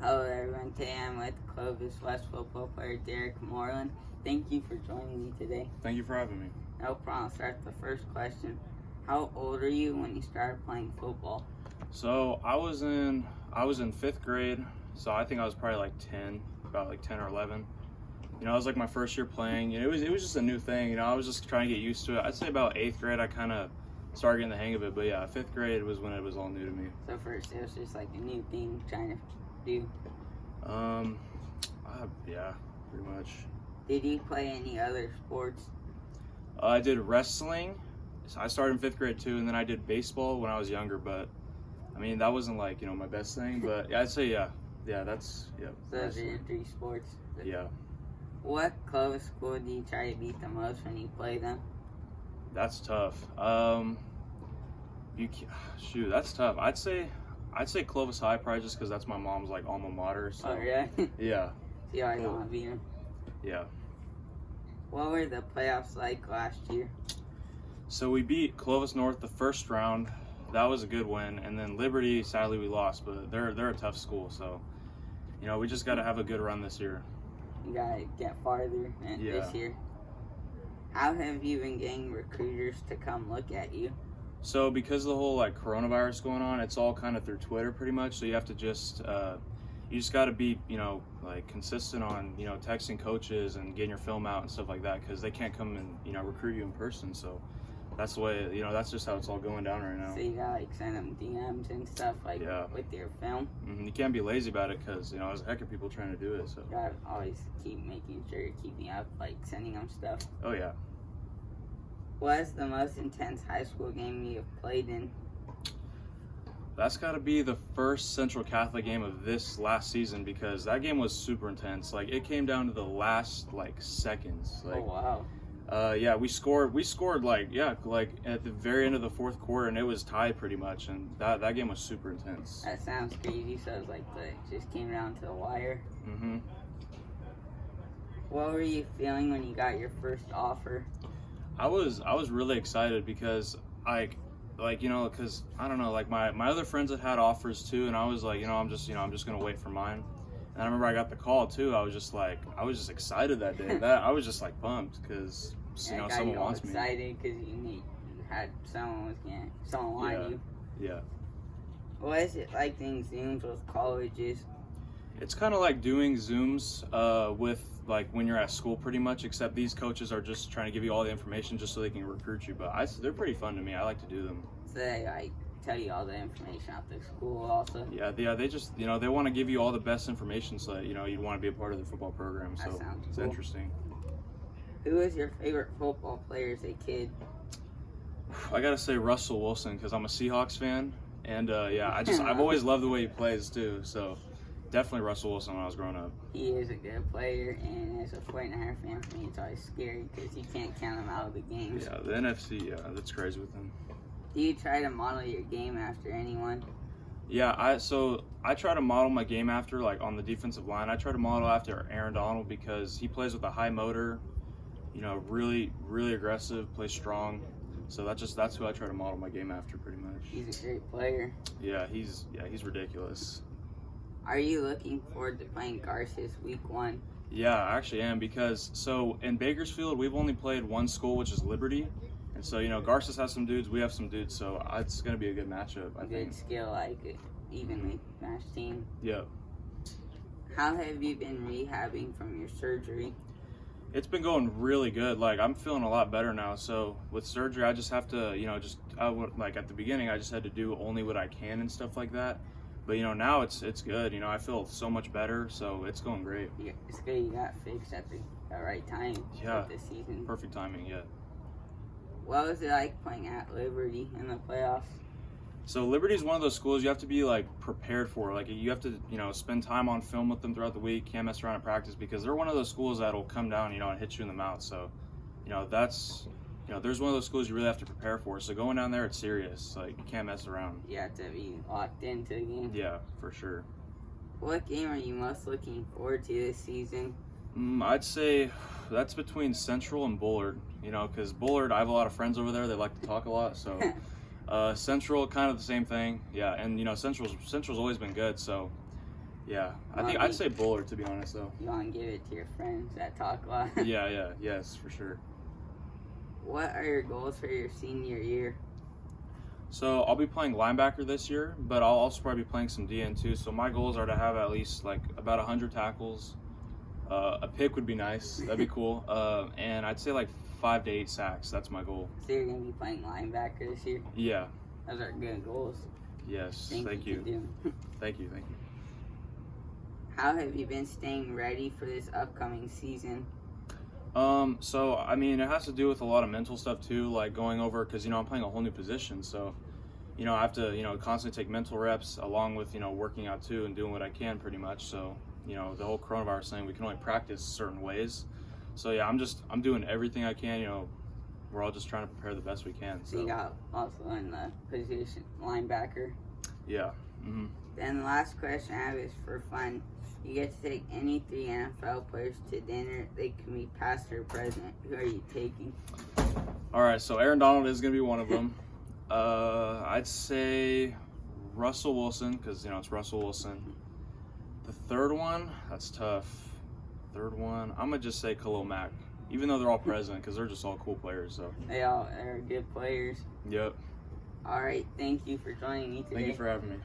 Hello everyone, today I'm with Clovis West football player Derek Moreland. Thank you for joining me today. Thank you for having me. No problem. I'll start with the first question. How old are you when you started playing football? So I was in 5th grade, so I think I was probably like 10, about like 10 or 11. You know, it was like my first year playing. You know, it was just a new thing. You know, I was just trying to get used to it. I'd say about 8th grade I kind of started getting the hang of it, but yeah, 5th grade was when it was all new to me. So first it was just like a new thing trying to do. Yeah, pretty much. Did you play any other sports? I did wrestling. So I started in 5th grade too, and then I did baseball when I was younger, but I mean, that wasn't like, you know, my best thing, but yeah, I'd say yeah. Yeah, that's, yeah. So those are your 3 sports? Yeah. What Clovis school do you try to beat the most when you play them? That's tough. That's tough. I'd say Clovis High, probably just because that's my mom's like alma mater. So. Oh yeah. Yeah. See, I don't want to beat him. Yeah. What were the playoffs like last year? So we beat Clovis North the first round. That was a good win, and then Liberty, sadly, we lost, but they're a tough school. So, you know, we just got to have a good run this year. You gotta get farther this year. How have you been getting recruiters to come look at you? So because of the whole like coronavirus going on, it's all kind of through Twitter pretty much. So you have to just got to be, you know, like consistent on, you know, texting coaches and getting your film out and stuff like that, because they can't come and, you know, recruit you in person. So that's the way, you know, that's just how it's all going down right now. So you gotta like send them DMs and stuff like with your film. Mm-hmm. You can't be lazy about it, because, you know, there's a heck of people trying to do it. So you gotta always keep making sure you're keeping up, like sending them stuff. Oh yeah. What is the most intense high school game you have played in? That's got to be the first Central Catholic game of this last season, because that game was super intense. Like, it came down to the last like seconds. Like, oh wow. Yeah, we scored like at the very end of the 4th quarter, and it was tied pretty much, and that game was super intense. That sounds crazy. So it was like it just came down to the wire. Mm-hmm. What were you feeling when you got your first offer? I was really excited, because like you know, because I don't know, like my other friends had offers too, and I was like, I'm just gonna wait for mine. And I remember I got the call too. I was just excited that day. I was just like pumped, because someone wants me. Excited because you had someone wanted you. Yeah. What is it like doing Zooms with colleges? It's kind of like doing Zooms with like when you're at school pretty much, except these coaches are just trying to give you all the information just so they can recruit you. But they're pretty fun to me. I like to do them. So they like tell you all the information out the school also? Yeah, they just, they want to give you all the best information so that, you'd want to be a part of the football program. So it's cool. Interesting. Who was your favorite football player as a kid? I got to say Russell Wilson, because I'm a Seahawks fan. And I've always loved the way he plays too. So definitely Russell Wilson when I was growing up. He is a good player, and as a 49er fan for me, it's always scary because you can't count him out of the games. Yeah, the NFC, that's crazy with him. Do you try to model your game after anyone? Yeah, I try to model my game after, like on the defensive line, I try to model after Aaron Donald, because he plays with a high motor, really, really aggressive, plays strong. So that's who I try to model my game after pretty much. He's a great player. Yeah, he's ridiculous. Are you looking forward to playing Garces week 1? Yeah, I actually am, because so in Bakersfield we've only played one school, which is Liberty. And so, Garces has some dudes, we have some dudes, so it's going to be a good matchup, I think. Good skill, like evenly matched team. Yeah. How have you been rehabbing from your surgery? It's been going really good. Like, I'm feeling a lot better now. So with surgery, I just have to, like at the beginning, I just had to do only what I can and stuff like that. But, now it's good. I feel so much better, so it's going great. Yeah, it's good you got fixed at the right time. Yeah. This season. Perfect timing, yeah. What was it like playing at Liberty in the playoffs? So Liberty is one of those schools you have to be like prepared for. Like, you have to, spend time on film with them throughout the week. Can't mess around at practice, because they're one of those schools that'll come down, and hit you in the mouth. So, that's, there's one of those schools you really have to prepare for. So going down there, it's serious. Like, you can't mess around. You have to be locked into the game. Yeah, for sure. What game are you most looking forward to this season? I'd say that's between Central and Bullard, because Bullard, I have a lot of friends over there. They like to talk a lot, so Central, kind of the same thing. Yeah, and Central's always been good, so Yeah, I'd say Bullard, to be honest, though. You want to give it to your friends that talk a lot? Yes, for sure. What are your goals for your senior year? So I'll be playing linebacker this year, but I'll also probably be playing some DN too. So my goals are to have at least like about 100 tackles. A pick would be nice. That'd be cool. And I'd say like 5 to 8 sacks. That's my goal. So you're going to be playing linebacker this year? Yeah. Those are good goals. Yes. Thank you. Thank you. How have you been staying ready for this upcoming season? So I mean, it has to do with a lot of mental stuff too, like going over, because I'm playing a whole new position, so I have to constantly take mental reps along with working out too and doing what I can pretty much. So the whole coronavirus thing, we can only practice certain ways. So yeah, I'm doing everything I can. We're all just trying to prepare the best we can. So you got also in the position linebacker. Yeah. Mm-hmm. Then the last question I have is for fun. You get to take any 3 NFL players to dinner. They can be past or present. Who are you taking? All right, so Aaron Donald is going to be one of them. I'd say Russell Wilson, because, it's Russell Wilson. The third one, that's tough. I'm going to just say Khalil Mack, even though they're all present, because they're just all cool players. So They all are good players. Yep. All right, thank you for joining me today. Thank you for having me.